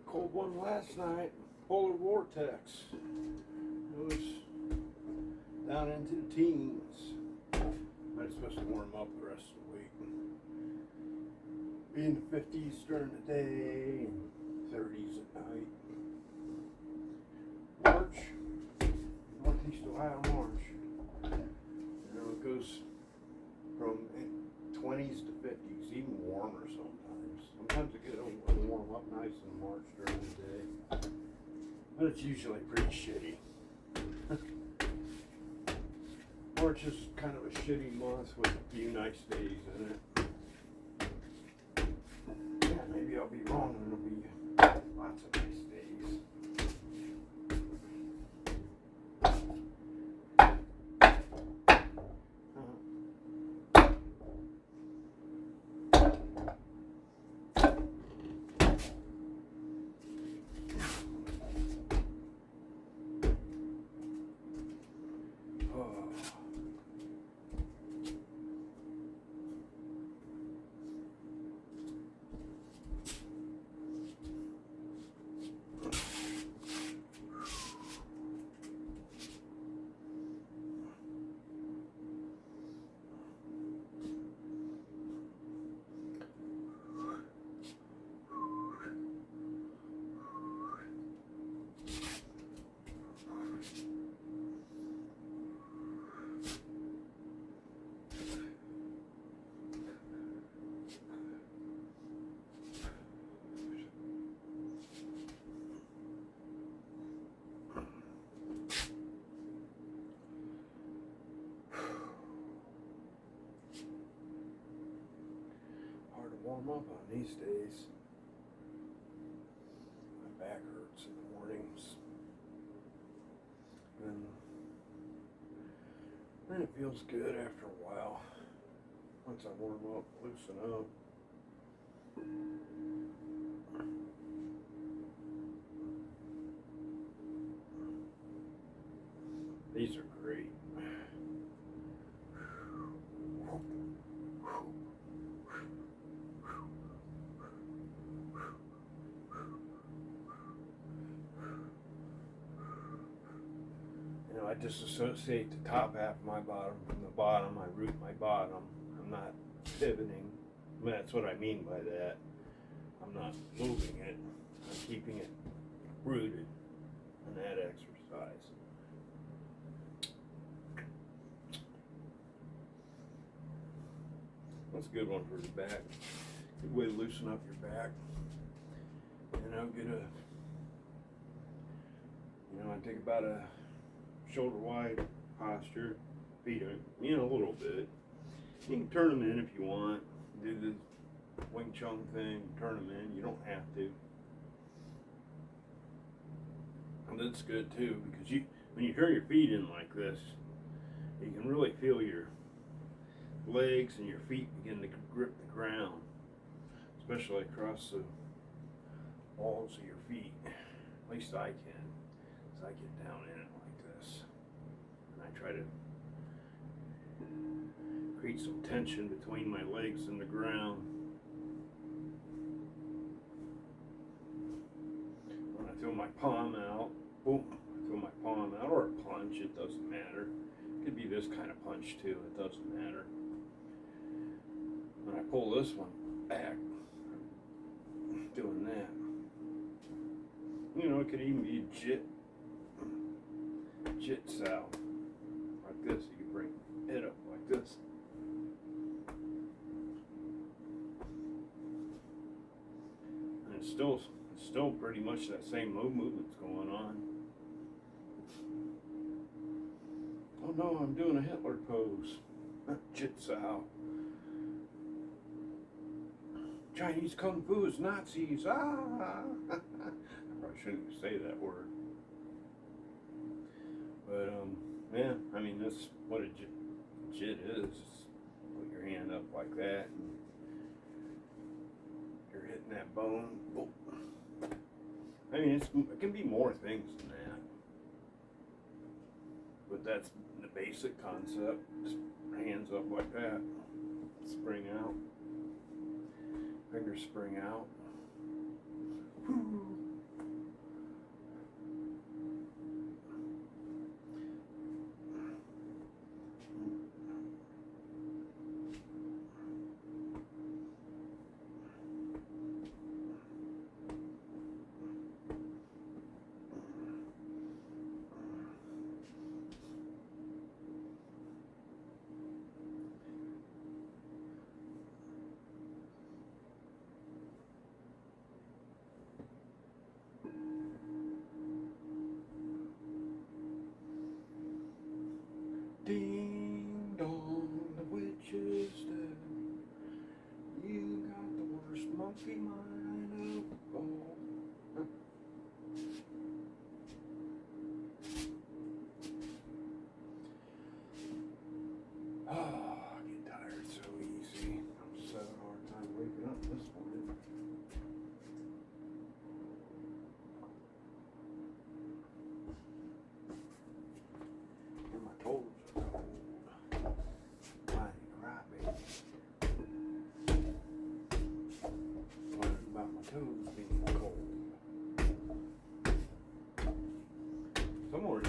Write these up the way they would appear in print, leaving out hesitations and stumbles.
Cold one last night, polar vortex. It was down into the teens. But it's supposed to warm up the rest of the week. Be in the 50s during the day and 30s at night. March, Northeast Ohio March. You know, it goes from 20s to 50s, even warmer sometimes. Sometimes it gets a little warm up nice in March during the day. But it's usually pretty shitty. March is kind of a shitty month with a few nice days in it. Yeah, maybe I'll be wrong and it'll be lots of nice days. Warm up on these days. My back hurts in the mornings. And then it feels good after a while. Once I warm up, loosen up. These are great. I disassociate the top half of my bottom from the bottom. I root my bottom. I'm not pivoting. I mean, that's what I mean by that. I'm not moving it. I'm keeping it rooted in that exercise. That's a good one for the back. Good way to loosen up your back. I take about a shoulder wide posture, feet a little bit. You can turn them in if you want. Do the Wing Chun thing, turn them in. You don't have to. And that's good too, because when you turn your feet in like this, you can really feel your legs and your feet begin to grip the ground, especially across the balls of your feet. At least I can, as I get down in it like this. And I try to create some tension between my legs and the ground. When I throw my palm out, boom, I throw my palm out, or a punch, it doesn't matter. It could be this kind of punch too, it doesn't matter. When I pull this one back, doing that. It could even be jit-sao, like this. You can bring it up like this. And it's still pretty much that same movement's going on. Oh no, I'm doing a Hitler pose. Jit-sao. Chinese Kung Fu is Nazis. Ah! I probably shouldn't say that word. But, that's what a jit is. Put your hand up like that, and you're hitting that bone. Boom. It can be more things than that. But that's the basic concept. Just hands up like that. Spring out. Fingers spring out.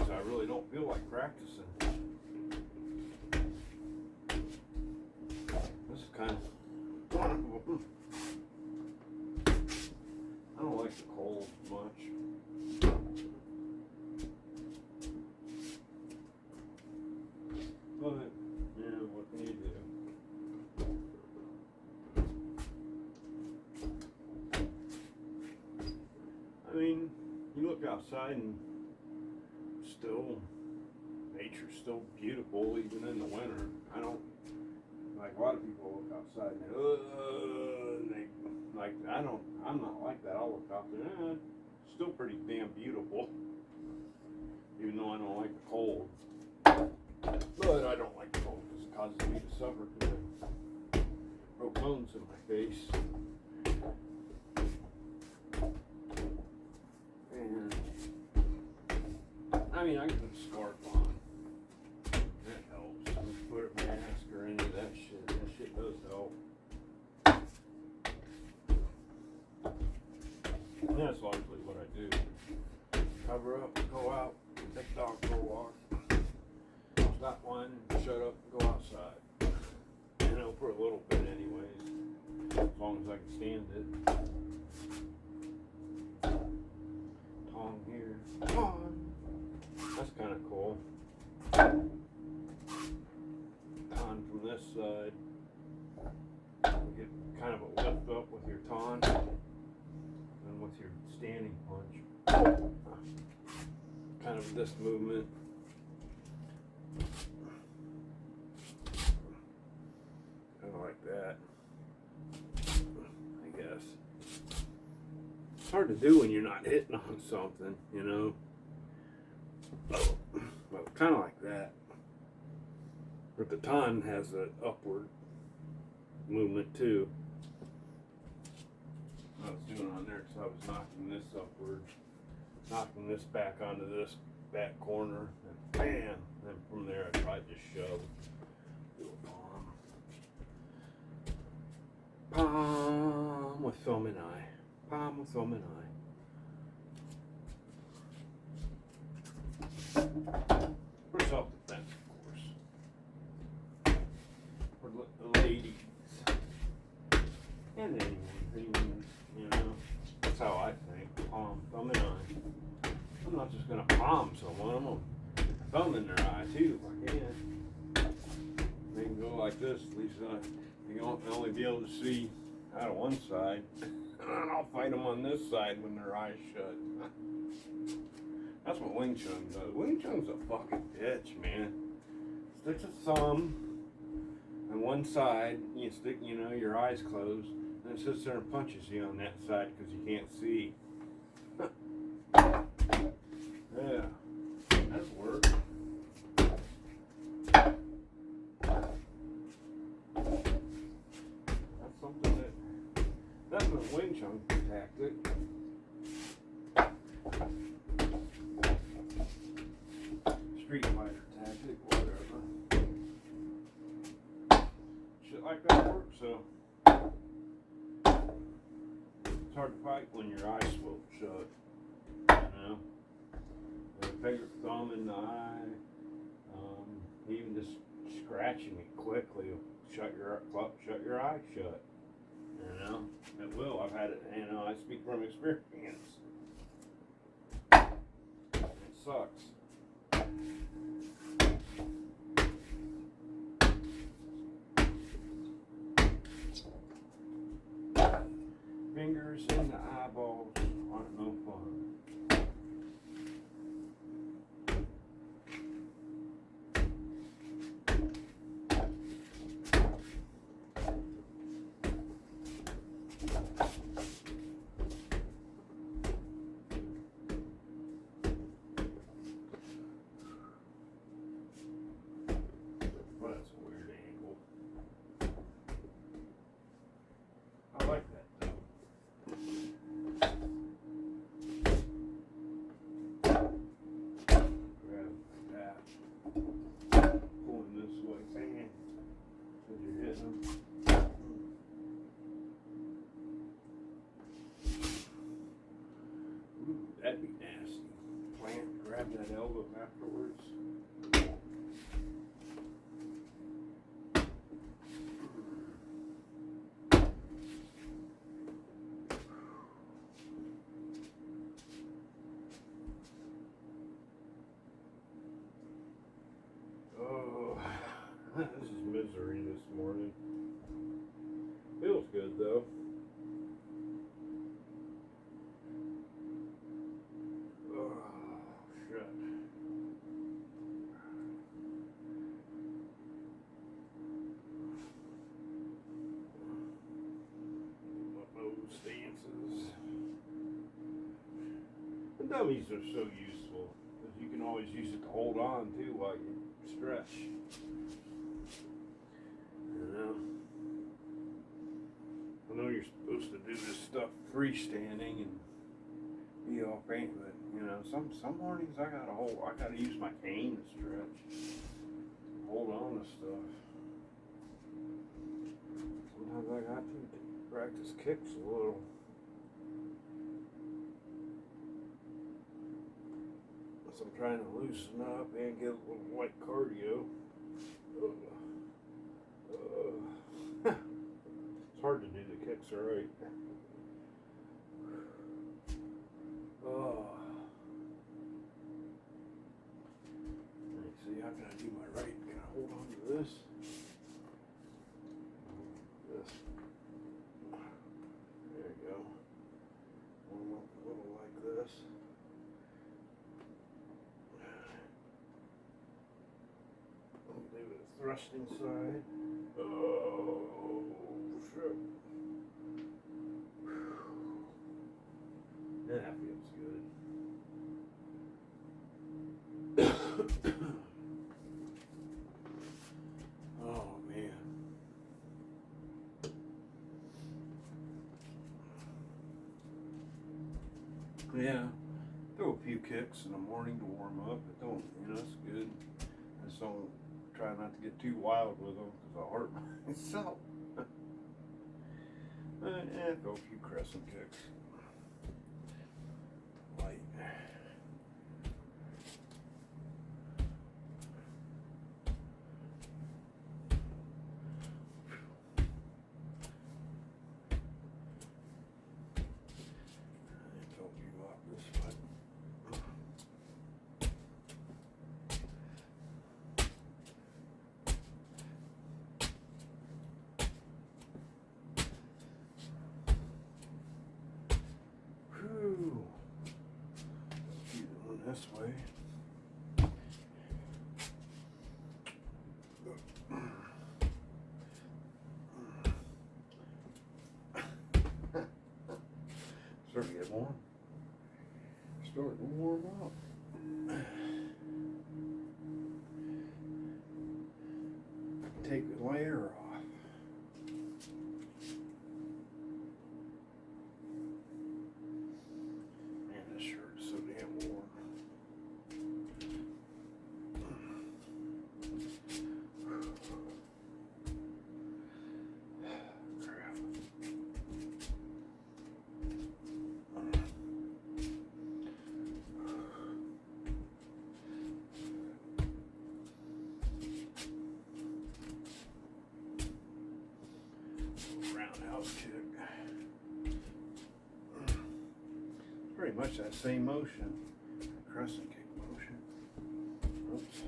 days I really don't feel like practicing. This is kind of one of them. I don't like the cold much. But, yeah, what can you do? I mean, you look outside and still, nature's still beautiful even in the winter. I don't, like a lot of people look outside and they like, I'm not like that. I'll look out there, it's still pretty damn beautiful. Even though I don't like the cold. But I don't like the cold because it causes me to suffer because I broke bones in my face. And I mean, I can put a scarf on. That helps. I can put a mask or any of that shit. That shit does help. And that's largely what I do. Cover up, go out, take the dog for a walk. Stop whining, shut up, and go outside. You know, for a little bit anyways. As long as I can stand it. Tong here. Tong! That's kind of cool. Tong from this side. You get kind of a lift up with your tong. And with your standing punch. Kind of this movement. Kind of like that, I guess. It's hard to do when you're not hitting on something, you know. Well, kind of like that. But the ton has an upward movement too. I was doing on there because I was knocking this upward, knocking this back onto this back corner, and bam! Then from there I tried to shove. Do a palm. Palm with thumb and eye. Palm with thumb and eye. For self-defense, of course. For the ladies. And anyone, you know. That's how I think. Palm, thumb and eye. I'm not just going to palm someone. I'm going to thumb in their eye, too, if I can. They can go like this. At least they won't only be able to see out of one side. And I'll fight them on this side when their eyes shut. That's what Wing Chun does. Wing Chun's a fucking bitch, man. Sticks a thumb on one side, you stick, you know, your eyes closed, and it sits there and punches you on that side because you can't see. Yeah, that'd work. That's something that's a Wing Chun tactic. Street fighter tactic, whatever. Shit like that works, so it's hard to fight when your eyes swoop shut, you know. With a finger, thumb in the eye, even just scratching it quickly will shut your eye shut. You know, it will. I've had it. You know, I speak from experience. It sucks. Fingers in the eyeballs aren't no fun. Well, that's a weird angle. I like that though. Grab like that. Pulling this way, bang. As you're hitting them. Ooh, that'd be nasty. Plant, grab. grab that elbow afterwards. Oh, this is misery this morning. Feels good though. Stances. The dummies are so useful because you can always use it to hold on to while you stretch. You know, I know you're supposed to do this stuff freestanding and be all faint, but you know, some mornings I gotta use my cane to stretch, hold on to stuff. Sometimes I got to practice kicks a little. So I'm trying to loosen up and get a little light cardio. It's hard to do the kicks right. Let me see, how can I do my right? Can I hold on to this? There you go. Warm up a little like this. I'll do the thrusting side. Oh, shit. That feels good. Oh, man. Yeah, throw a few kicks in the morning to warm up. It don't, you know, it's good. I just don't try not to get too wild with them because I'll hurt myself. Yeah, throw a few crescent kicks. Light. This way. Starting to get warm. Starting to warm up. Take the layer off. Man, this shirt is so damn warm. Roundhouse kick. Pretty much that same motion. Crescent kick motion. Oops.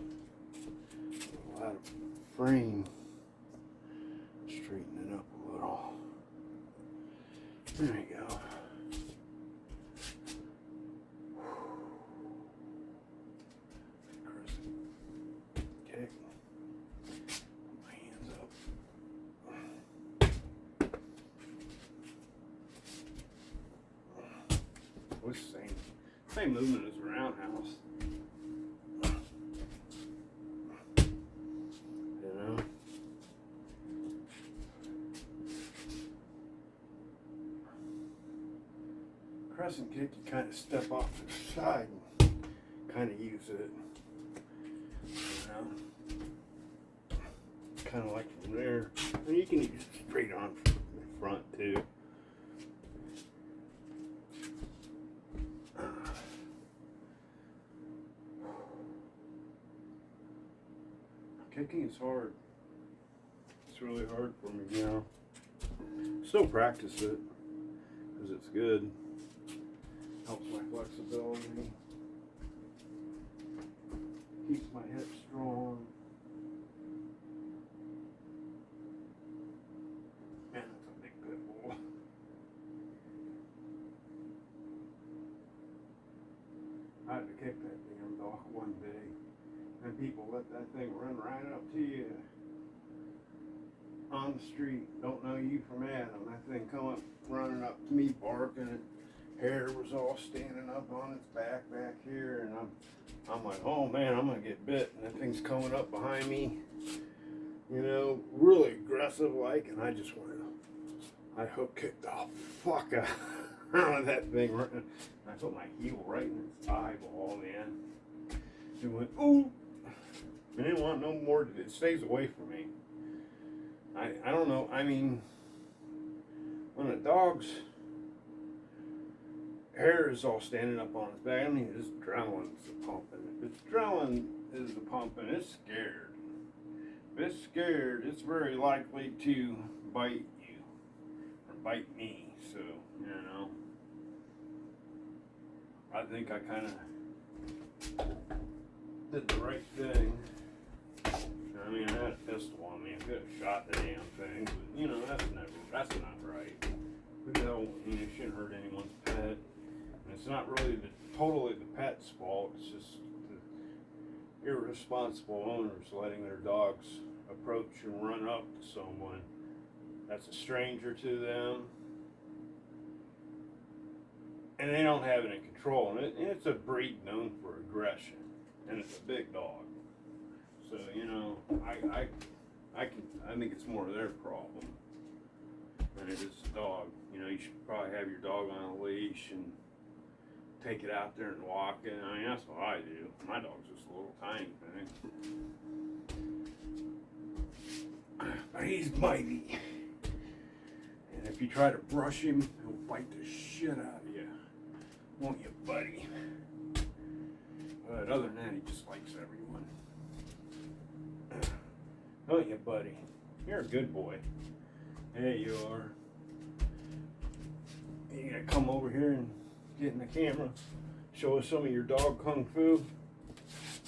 A lot of frame. Straighten it up a little. There we go. Crescent kick. Put my hands up. It's the same movement as a roundhouse. You know? Crescent kick, you kind of step off to the side and kind of use it. You know? Kind of like from there. And you can use it straight on from the front too. kicking is hard. It's really hard for me now. Still practice it because it's good. Helps my flexibility. Keeps my hips strong. Man, that's a big pit bull. I had to kick that damn dog one day, and people let that thing run right up to you on the street. Don't know you from Adam. That thing come up, running up to me, barking, and hair was all standing up on its back here, and I'm like, oh man, I'm gonna get bit, and that thing's coming up behind me, you know, really aggressive like, and I just went, I hook kicked the fuck out of that thing. I put my heel right in its eyeball, man. It went, ooh. I didn't want no more. It stays away from me. I don't know. I mean, when a dog's hair is all standing up on its back, I mean, it's adrenaline's pumping. If its adrenaline is pumping, it's scared. If it's scared, it's very likely to bite you or bite me. So, you know, I think I kind of did the right thing. I mean, I had a pistol on me. I could have shot the damn thing, but you know, that's not right. Who the hell, you know, shouldn't hurt anyone's pet. And it's not really totally the pet's fault. It's just the irresponsible owners letting their dogs approach and run up to someone that's a stranger to them, and they don't have it in control. And it's a breed known for aggression, and it's a big dog. So, you know, I think it's more their problem than it is the dog. You know, you should probably have your dog on a leash and take it out there and walk it. I mean, that's what I do. My dog's just a little tiny thing. But he's mighty. And if you try to brush him, he'll bite the shit out of you. Won't you, buddy? But other than that, he just likes everyone. Don't you, buddy? You're a good boy. There you are. You gonna come over here and get in the camera, show us some of your dog kung fu?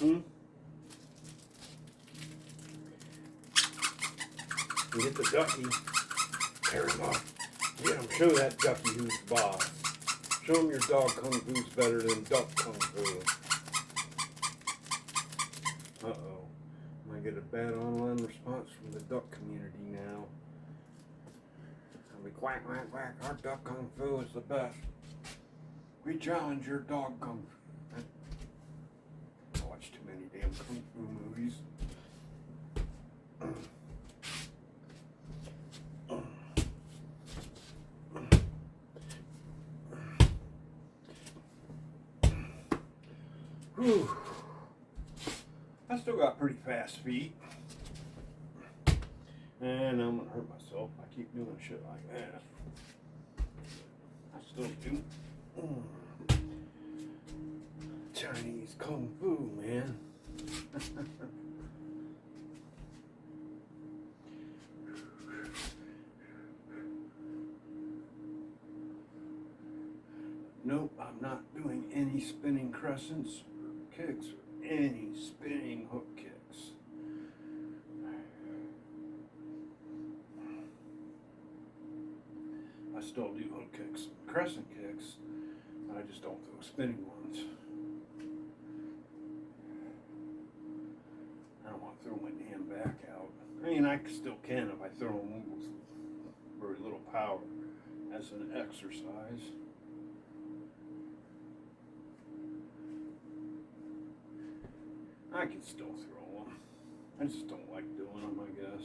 You get the ducky, tear him up. Get him, show that ducky who's boss. Show him your dog kung fu's better than duck kung fu. Uh-oh. I get a bad online response from the duck community now. I'll be quack, quack, quack. Our duck kung fu is the best. We challenge your dog kung fu. I watch too many damn kung fu movies. Whew. I still got pretty fast feet. And I'm gonna hurt myself if I keep doing shit like that. I still do. Chinese kung fu, man. Nope, I'm not doing any spinning crescents or kicks or any spinning hook kicks. I still do hook kicks, crescent kicks, but I just don't throw spinning ones. I don't want to throw my damn back out. I mean, I still can if I throw them with very little power as an exercise. I can still throw them. I just don't like doing them, I guess.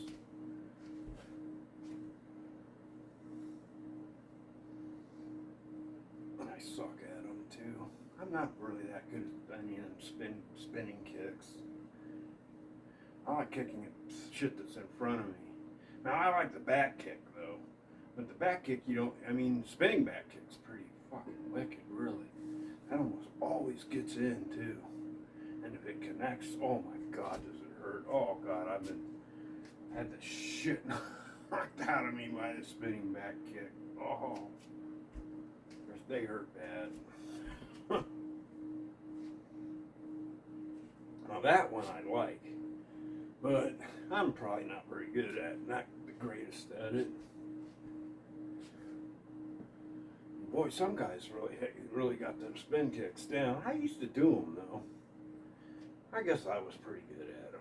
And I suck at them too. I'm not really that good at any of them spinning kicks. I like kicking at shit that's in front of me. Now I like the back kick though. But the back kick, spinning back kick's pretty fucking wicked, really. That almost always gets in too. And if it connects, oh my God, does it hurt. hurt. Oh God, had the shit knocked out of me by the spinning back kick. Oh, they hurt bad. Now that one I like, but I'm probably not very good at it, not the greatest at it. Boy, some guys really got them spin kicks down. I used to do them though. I guess I was pretty good at them.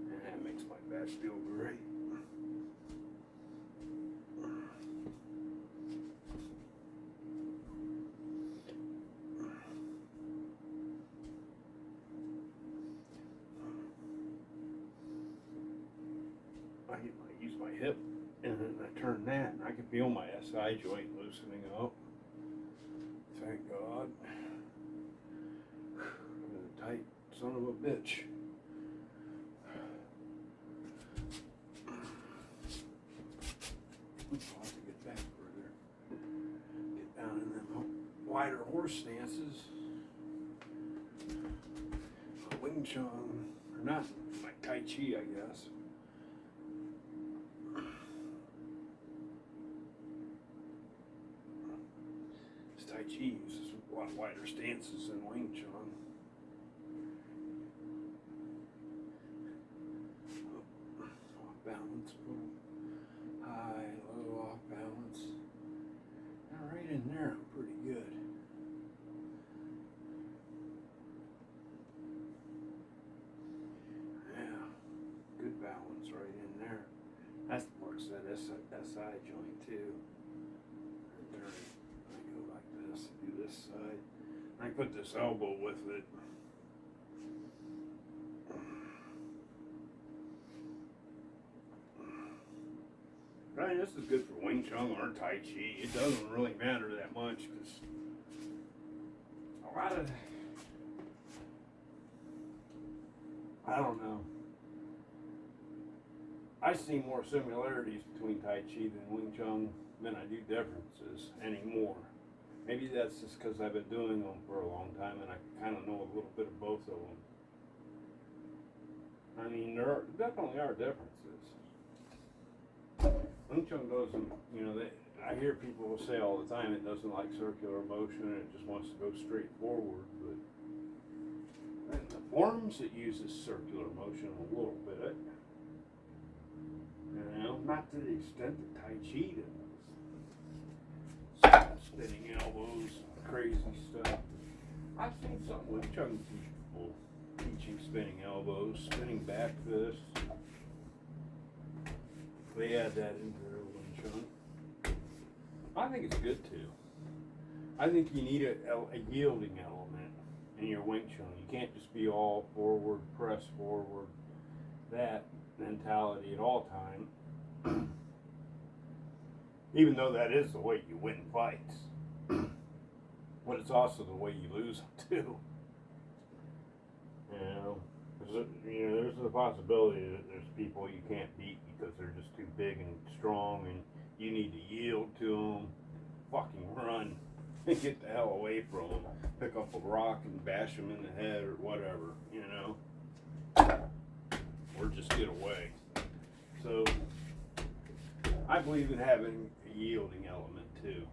And that makes my back feel great. I use my hip and then I turn that and I can feel my SI joint loosening up. Thank God. I'm a tight son of a bitch. I'll have to get back further. Get down in them wider horse stances. Wing Chun, or not, like Tai Chi, I guess. Tai Chi uses a lot wider stances than Wing Chun. Off balance, boom. High, low, off balance. Now right in there, I'm pretty good. Yeah, good balance right in there. That's the part that SI joint too. Right there. Do this side. I put this elbow with it. Right, this is good for Wing Chun or Tai Chi. It doesn't really matter that much because a lot of, I don't know. I see more similarities between Tai Chi than Wing Chun than I do differences anymore. Maybe that's just because I've been doing them for a long time and I kind of know a little bit of both of them. I mean, there definitely are differences. Wing Chun doesn't, I hear people say all the time it doesn't like circular motion and it just wants to go straight forward, but in the forms it uses circular motion a little bit. Not to the extent that Tai Chi does. Spinning elbows, crazy stuff. I've seen some Wing Chun people teaching spinning elbows, spinning back fists. They add that into their Wing Chun. I think it's good too. I think you need a yielding element in your Wing Chun. You can't just be all forward, press forward, that mentality at all time. Even though that is the way you win fights. But it's also the way you lose them too. There's the possibility that there's people you can't beat because they're just too big and strong and you need to yield to them, fucking run and get the hell away from them. Pick up a rock and bash them in the head or whatever, or just get away. So I believe in having a yielding element too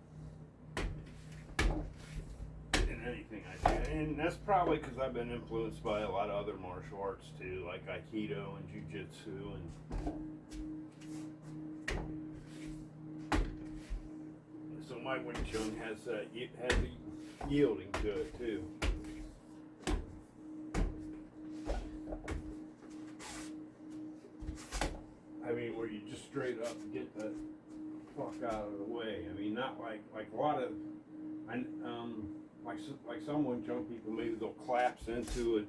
in anything I do, and that's probably because I've been influenced by a lot of other martial arts too, like Aikido and Jiu-Jitsu, and so my Wing Chun has a yielding to it too. I mean, where you just straight up get the fuck out of the way. I mean, not like a lot of, like some Wing Chun people, maybe they'll collapse into a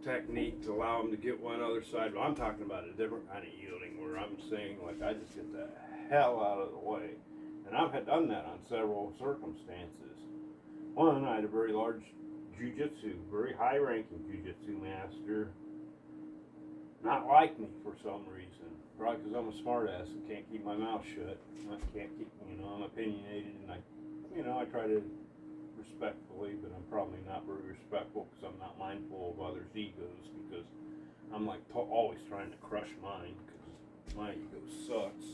technique to allow them to get one other side. But I'm talking about a different kind of yielding, where I'm saying, like, I just get the hell out of the way. And I've done that on several circumstances. One, I had a very large jiu-jitsu, very high-ranking jiu-jitsu master not like me for some reason. Probably because I'm a smartass and can't keep my mouth shut. I'm opinionated, and I try to respectfully, but I'm probably not very respectful because I'm not mindful of others' egos, because I'm like always trying to crush mine because my ego sucks.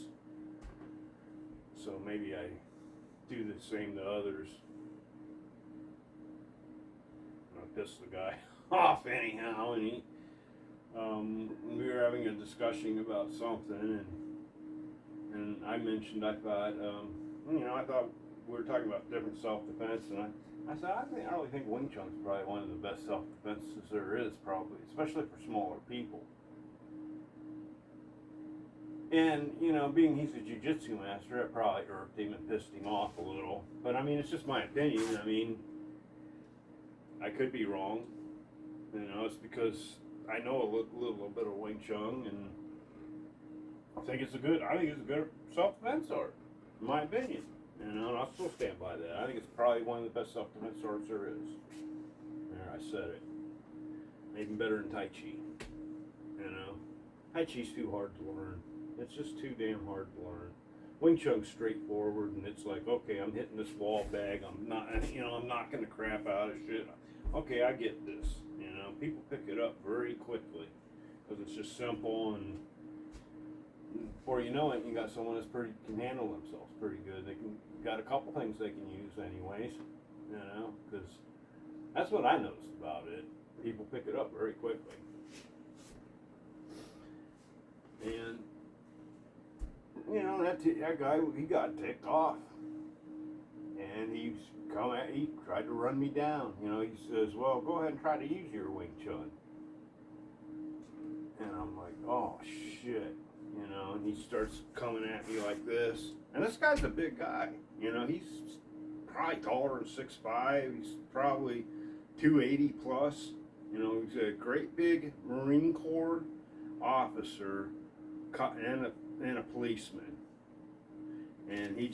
So maybe I do the same to others. I piss the guy off anyhow, and we were having a discussion about something, and I mentioned, I thought, I thought we were talking about different self-defense, and I said, I really think Wing Chun is probably one of the best self-defenses there is, probably, especially for smaller people. And, being he's a jiu-jitsu master, it probably irked him and pissed him off a little. But, it's just my opinion. I could be wrong. It's because I know a little bit of Wing Chun, and I think it's a good self-defense art, in my opinion. And I'll still stand by that. I think it's probably one of the best self-defense arts there is. There, I said it. Even better than Tai Chi. Tai Chi's too hard to learn. It's just too damn hard to learn. Wing Chun's straightforward, and it's like, okay, I'm hitting this wall bag. I'm knocking the crap out of shit. Okay, I get this. People pick it up very quickly because it's just simple, and before you know it, you got someone that can handle themselves pretty good. They got a couple things they can use, anyways. Because that's what I noticed about it. People pick it up very quickly, and that guy, he got ticked off, and he tried to run me down. He says, well, go ahead and try to use your Wing Chun. And I'm like, oh shit, and he starts coming at me like this. And this guy's a big guy, he's probably taller than 6'5", he's probably 280 plus. He's a great big Marine Corps officer and a policeman. And he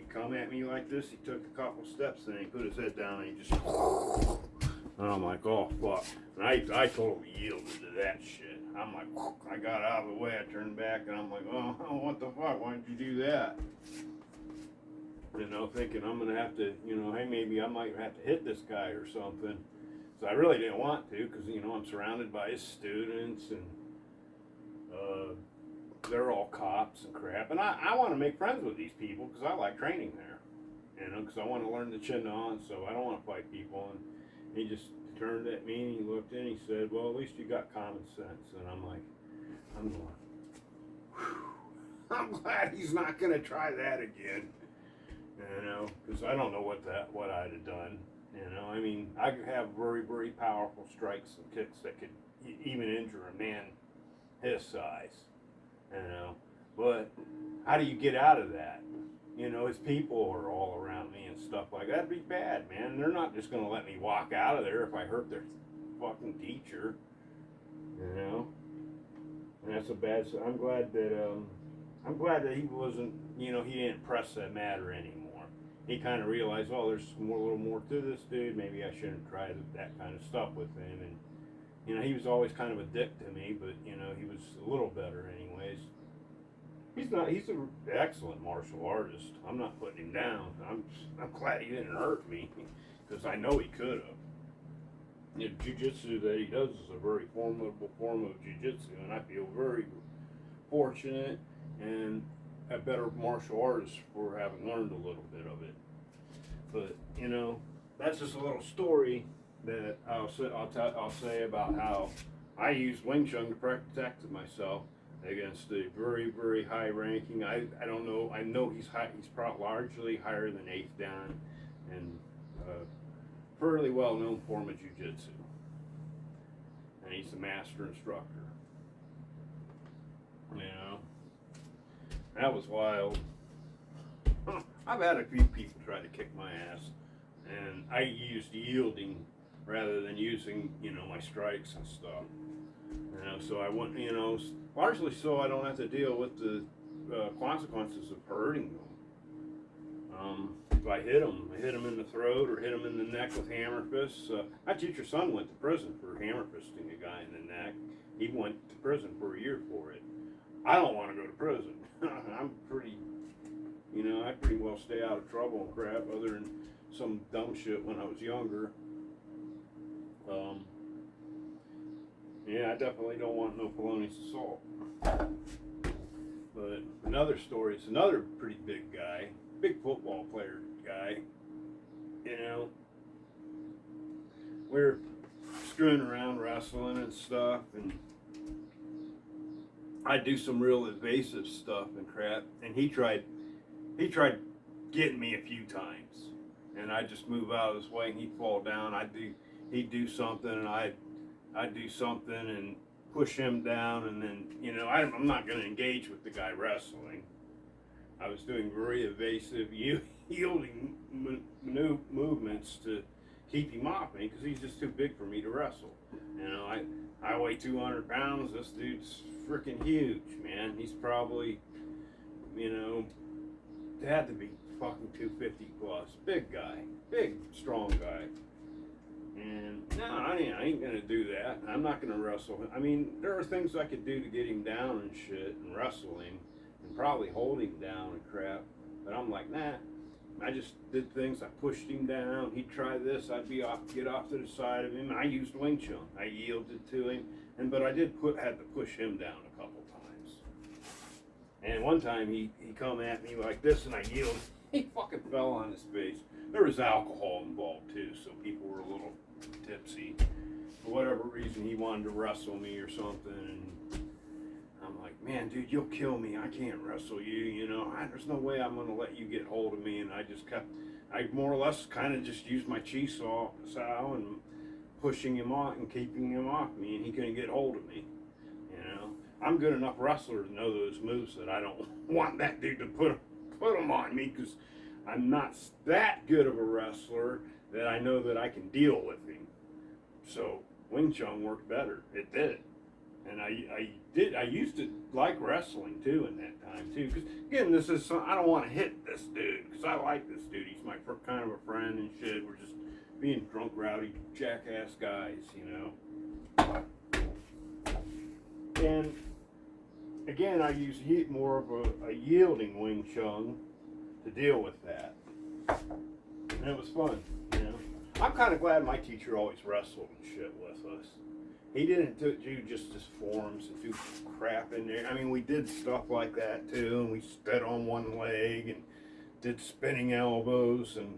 come at me like this. He took a couple steps, and he put his head down, and he just, and I'm like, oh fuck. And I totally yielded to that shit. I'm like, I got out of the way, I turned back, and I'm like, oh, what the fuck, why did you do that? Thinking I'm gonna have to, hey, maybe I might have to hit this guy or something. So I really didn't want to, because, I'm surrounded by his students, and they're all cops and crap, and I want to make friends with these people because I like training there, because I want to learn the Chin-On, so I don't want to fight people. And he just turned at me and he looked in and he said, well, at least you got common sense. And I'm like, whew, I'm glad he's not going to try that again, because I don't know what I'd have done. I could have very, very powerful strikes and kicks that could even injure a man his size. But how do you get out of that? His people are all around me and stuff like that. That'd be bad, man. They're not just gonna let me walk out of there if I hurt their fucking teacher. And that's a bad. I'm glad that he wasn't. He didn't press that matter anymore. He kind of realized, oh, there's a little more to this dude. Maybe I shouldn't try that kind of stuff with him. And he was always kind of a dick to me, but he was a little better anyways. He's an excellent martial artist. I'm not putting him down. I'm glad he didn't hurt me, because I know he could have. The jiu-jitsu that he does is a very formidable form of jiu-jitsu, and I feel very fortunate and a better martial artist for having learned a little bit of it. But, that's just a little story that I'll say about how I use Wing Chun to protect myself against a very, very high ranking. I don't know. I know he's high. He's probably largely higher than 8th Dan, and fairly well known form of jiu-jitsu. And he's a master instructor. That was wild. I've had a few people try to kick my ass, and I used yielding rather than using, my strikes and stuff. So I want, largely so I don't have to deal with the consequences of hurting them. If I hit them in the throat or hit them in the neck with hammer fists. My teacher's son went to prison for hammer fisting a guy in the neck. He went to prison for a year for it. I don't want to go to prison. I'm pretty, I pretty well stay out of trouble and crap, other than some dumb shit when I was younger. Yeah, I definitely don't want no felonious assault. But another story, it's another pretty big guy, big football player guy. You know, we're screwing around wrestling and stuff, and I do some real evasive stuff and crap, and he tried getting me a few times, and I just move out of his way and he'd fall down. He'd do something and I'd do something and push him down, and then, you know, I'm not going to engage with the guy wrestling. I was doing very evasive, yielding movements to keep him off me, because he's just too big for me to wrestle. You know, I weigh 200 pounds. This dude's freaking huge, man. He's probably, you know, had to be fucking 250 plus. Big guy. Big, strong guy. And no, I ain't gonna do that. I'm not gonna wrestle him. I mean, there are things I could do to get him down and shit, and wrestle him, and probably hold him down and crap. But I'm like, nah. I just did things. I pushed him down. He'd try this. I'd get off to the side of him. I used Wing Chun. I yielded to him, but I had to push him down a couple times. And one time he come at me like this, and I yielded. He fucking fell on his face. There was alcohol involved too, so people were a little tipsy. For whatever reason, he wanted to wrestle me or something, and I'm like, man, dude, you'll kill me. I can't wrestle you, you know. There's no way I'm going to let you get hold of me. And I more or less kind of just used my chi saw and pushing him off and keeping him off me, and he couldn't get hold of me, you know. I'm good enough wrestler to know those moves that I don't want that dude to put them on me, because I'm not that good of a wrestler that I know that I can deal with him. So Wing Chun worked better. It did. And I used to like wrestling too in that time too. Because again, I don't want to hit this dude, because I like this dude. He's my kind of a friend and shit. We're just being drunk, rowdy, jackass guys, you know. And again, I use more of a yielding Wing Chun to deal with that. And it was fun, you know. I'm kind of glad my teacher always wrestled and shit with us. He didn't do just his forms and do crap in there. I mean, we did stuff like that too, and we stood on one leg and did spinning elbows and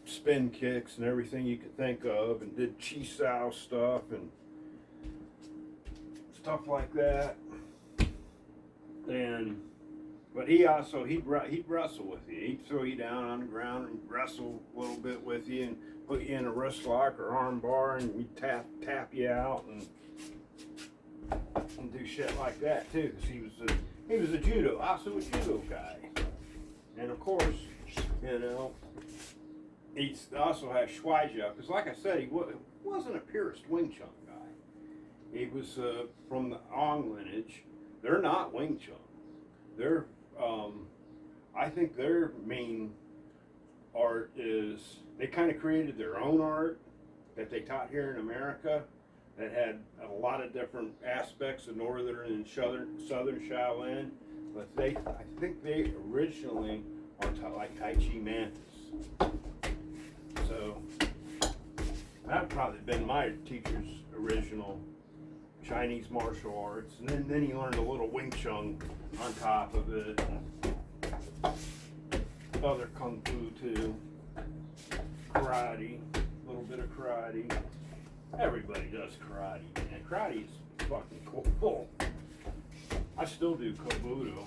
spin kicks and everything you could think of, and did chi sao stuff and stuff like that. But he'd wrestle with you. He'd throw you down on the ground and wrestle a little bit with you, and put you in a wrist lock or arm bar, and he'd tap you out and do shit like that too. Because he was a judo guy, and of course, you know, he also had Shuaijia. Because like I said, he wasn't a purist Wing Chun guy. He was from the Ong lineage. They're not Wing Chun. They're I think their main art is they kind of created their own art that they taught here in America that had a lot of different aspects of northern and southern Shaolin. But I think they originally are taught like Tai Chi Mantis. So that probably been my teacher's original Chinese martial arts, and then he learned a little Wing Chun on top of it. Other Kung Fu too. Karate, a little bit of karate. Everybody does karate, man. Karate is fucking cool. I still do Kobudo.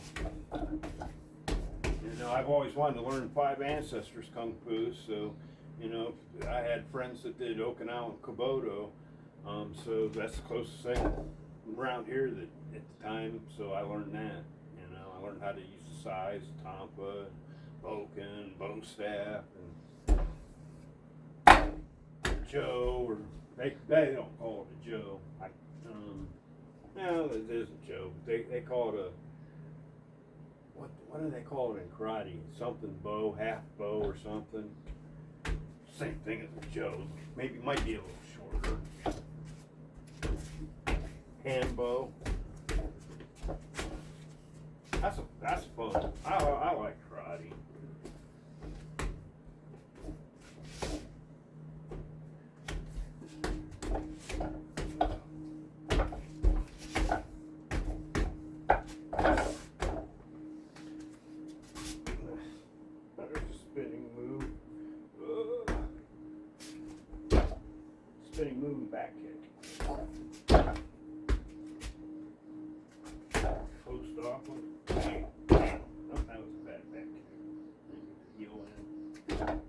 You know, I've always wanted to learn 5 ancestors Kung Fu, so, you know, I had friends that did Okinawan Kobudo, so that's the closest thing around here that at the time, so I learned that. You know, I learned how to use the sais, Tampa, Boken, bow staff, and Joe, or they don't call it a Joe. No, it isn't Joe. They call it a, what do they call it in karate? Something bow, half bow or something. Same thing as a Joe. Maybe it might be a little shorter. Hand bow. That's fun. I like karate. spinning moving back kick. Closed off one. Oh, that was a bad back kick. Heel in.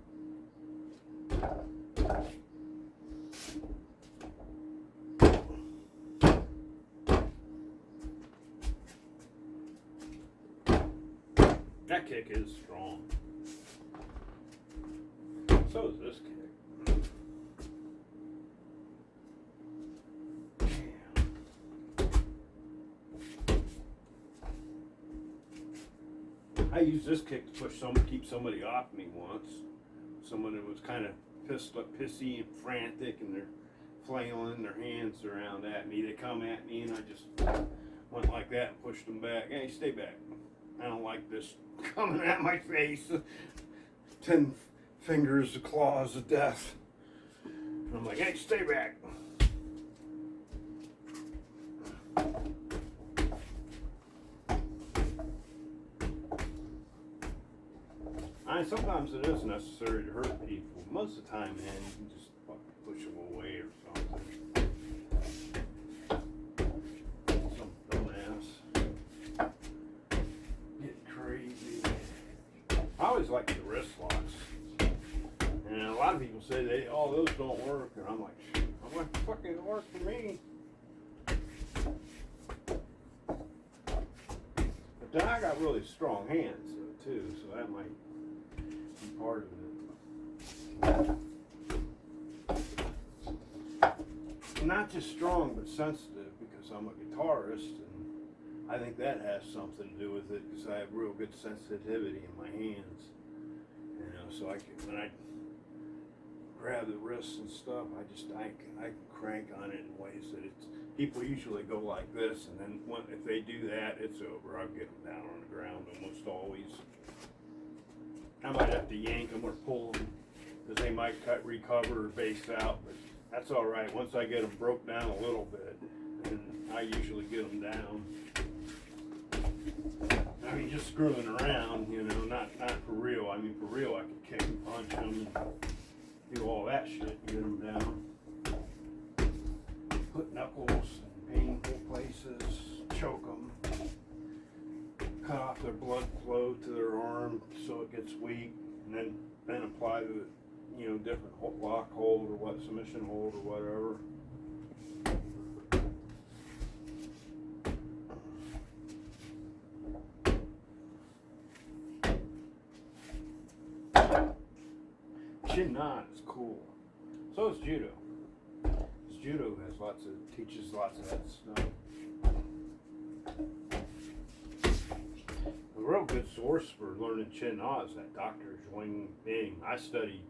That kick is strong. So is this kick. I used this kick to keep somebody off me once. Someone that was kind of pissy and frantic, and they're flailing their hands around at me. They come at me, and I just went like that and pushed them back. Hey, stay back. I don't like this coming at my face. 10 fingers, the claws of death. And I'm like, hey, stay back. Sometimes it is necessary to hurt people. Most of the time, man, you can just fucking push them away or something. Some dumbass. Get crazy. I always like the wrist locks. And a lot of people say, those don't work. And I'm like, fucking work for me. But then I got really strong hands, too, so that might part of it. I'm not just strong but sensitive because I'm a guitarist, and I think that has something to do with it because I have real good sensitivity in my hands. You know, so when I grab the wrists and stuff, I can crank on it in ways that people usually go like this, and then if they do that, it's over. I'll get them down on the ground almost always. I might have to yank them or pull them because they might recover or base out, but that's all right. Once I get them broke down a little bit, and I usually get them down. I mean, just screwing around, you know, not for real. I mean, for real, I could kick and punch them and do all that shit, get them down. Put knuckles in painful places, choke them. Cut off their blood flow to their arm so it gets weak, and then apply the, different lock hold or submission hold or whatever. Chin knot is cool. So is judo. Judo teaches lots of that stuff. A real good source for learning Chin Na is that Dr. Wing Chun.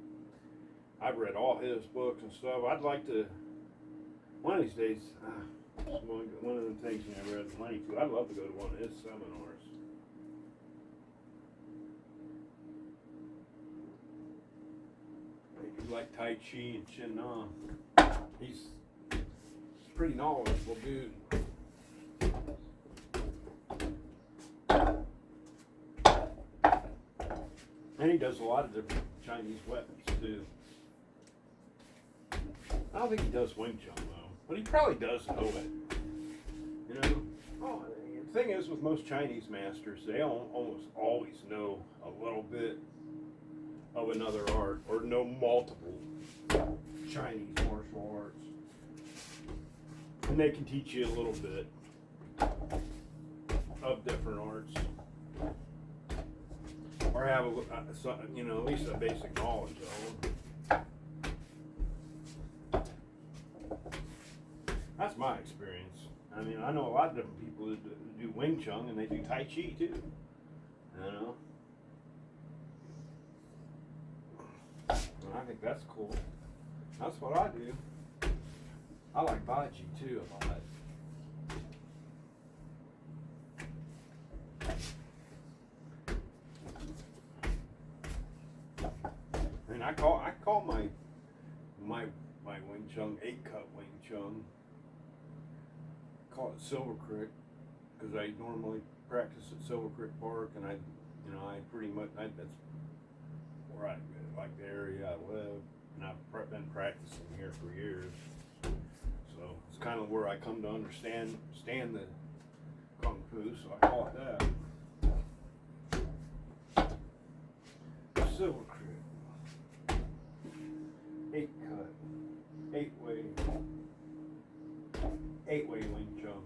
I've read all his books and stuff. I'd like to, one of these days, one of the things you never had the money to, I'd love to go to one of his seminars. If you like Tai Chi and Chin Na, he's a pretty knowledgeable dude. And he does a lot of different Chinese weapons too. I don't think he does Wing Chun though, but he probably does know it. You know, the thing is with most Chinese masters, they almost always know a little bit of another art or know multiple Chinese martial arts. And they can teach you a little bit of different arts. Or have at least a basic knowledge of them. That's my experience. I mean, I know a lot of different people that do Wing Chun and they do Tai Chi too. You know? And I think that's cool. That's what I do. I like Baji too a lot. I call my Wing Chun 8-cut Wing Chun. I call it Silver Creek because I normally practice at Silver Creek Park, and I pretty much that's where I like the area I live. and I've been practicing here for years. So it's kind of where I come to understand the Kung Fu, so I call it that. Silver Crit. 8 cut. 8-way. 8-way Wing Chun.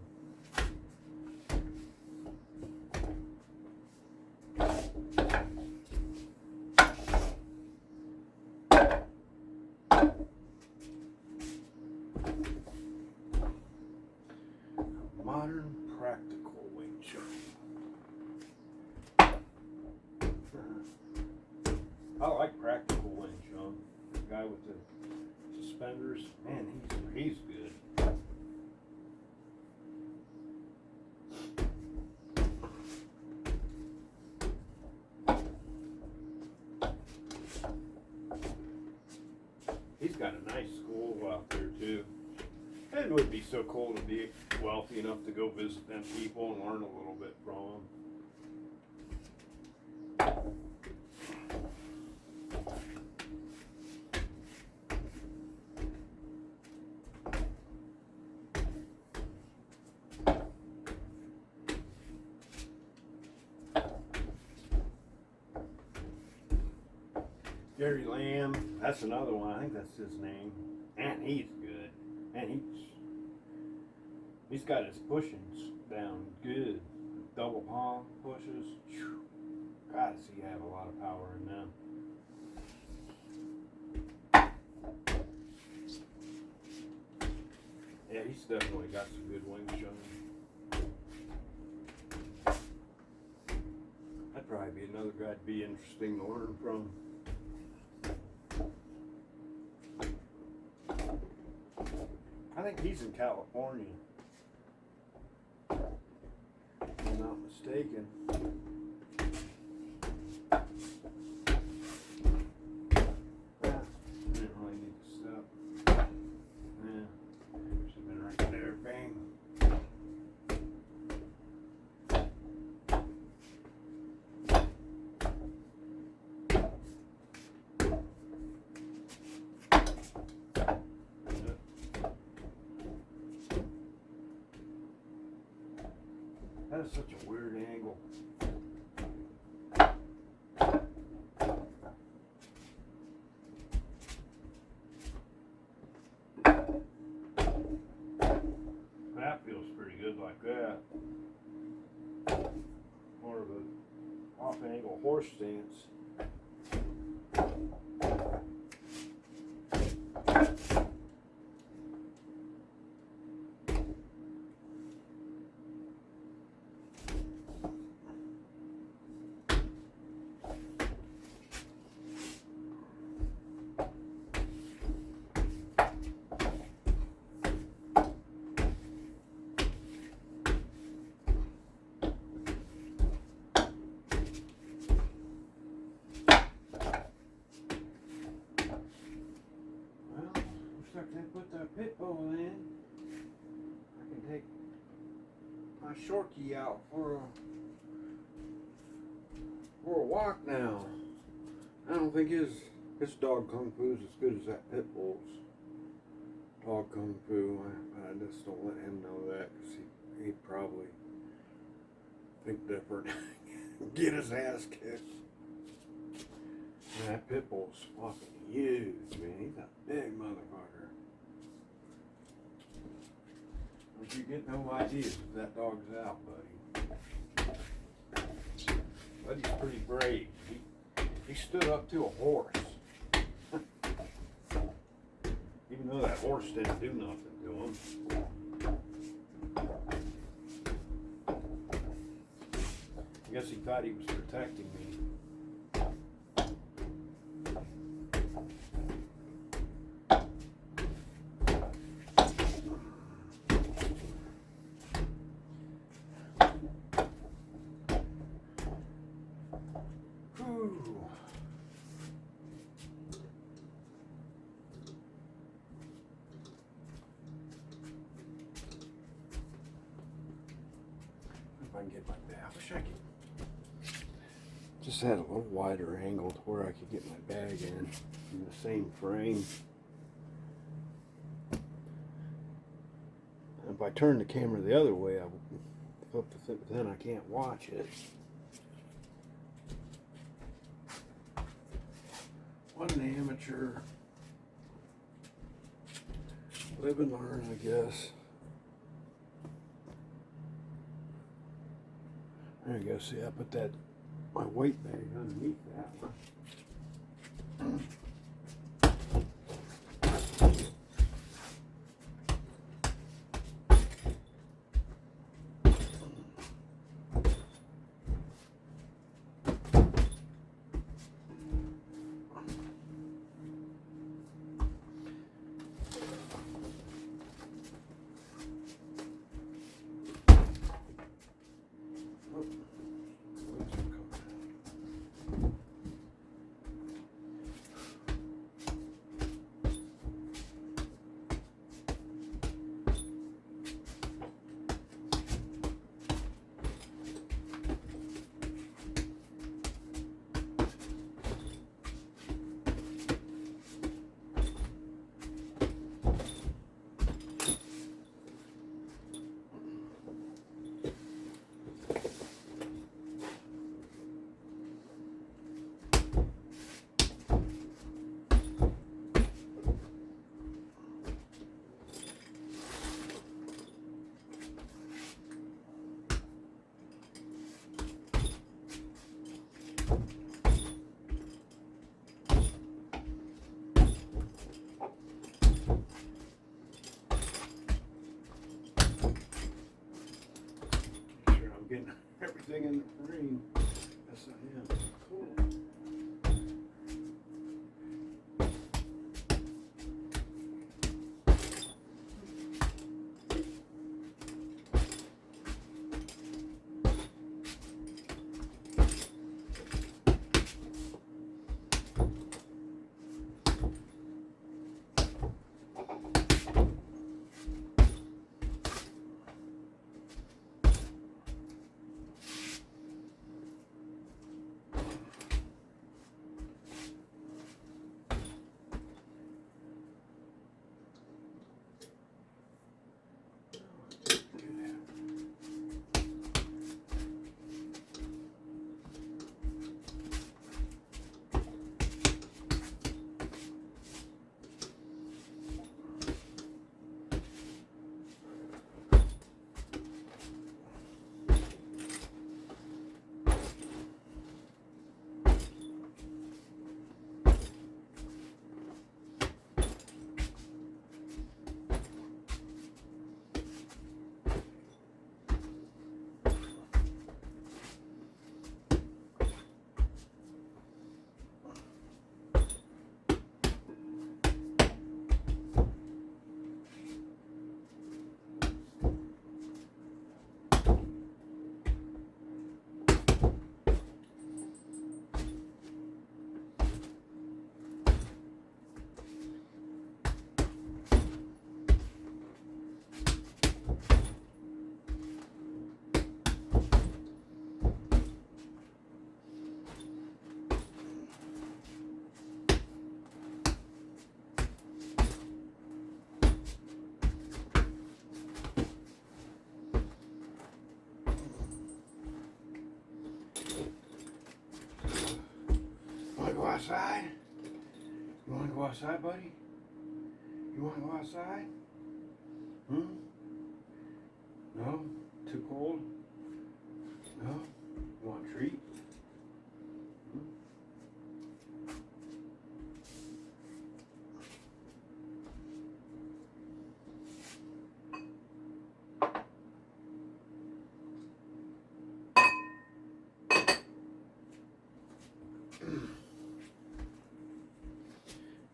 Modern practical Wing Chun. I like practical Wing Chun. The guy with the suspenders, man, he's good. He's got a nice school out there too. It would be so cool to be wealthy enough to go visit them people and learn a little bit from them. Jerry Lamb, that's another one. I think that's his name. And he's good. And he's got his pushings down good. Double palm pushes. Whew. God, does he have a lot of power in them. Yeah, he's definitely got some good Wing Chun. That'd probably be another guy that'd be interesting to learn from. I think he's in California, if I'm not mistaken. Yeah, I didn't really need to stop. Yeah, should have been right there, bang. That is such a weird angle. That feels pretty good like that. More of a off-angle horse stance. They put the pit bull in. I can take my shorty out for a walk now. I don't think his dog Kung Fu is as good as that pit bull's dog Kung Fu. I just don't let him know that because he'd probably think different. Get his ass kicked. And that pit bull's fucking huge, man. He's a big motherfucker. But you get no ideas if that dog's out, buddy. Buddy's pretty brave. He stood up to a horse. Even though that horse didn't do nothing to him. I guess he thought he was protecting me. If I can get my bag, I wish I could just had a little wider angle to where I could get my bag in. in the same frame. If I turn the camera the other way, I flip the thing, then I can't watch it. What an amateur. Live and learn, I guess. There you go. See, I put my weight bag underneath that one. Getting everything in the frame. Yes, I am. Cool. Outside? You want to go outside, buddy? You want to go outside? No? Too cold? No? You want a treat?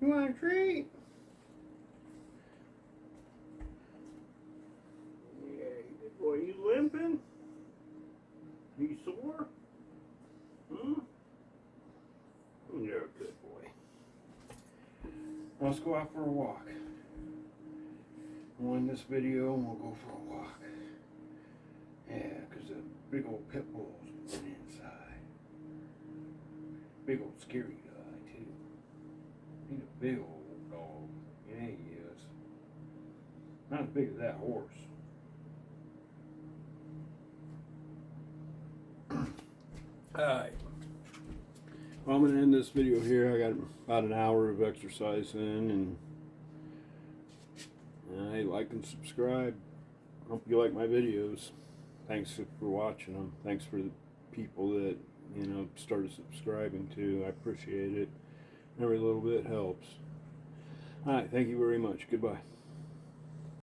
You want a treat? Yeah, good boy. You limping? You sore? You're a good boy. Let's go out for a walk. We'll end this video and we'll go for a walk. Yeah, because the big old pit bull's been inside. Big old scary guy, too. big old dog. Yeah, he is. Not as big as that horse. Alright. Well, I'm going to end this video here. I got about an hour of exercise in, and hey, like and subscribe. Hope you like my videos. Thanks for watching them. Thanks for the people that, you know, started subscribing too. I appreciate it. Every little bit helps. Alright, thank you very much. Goodbye.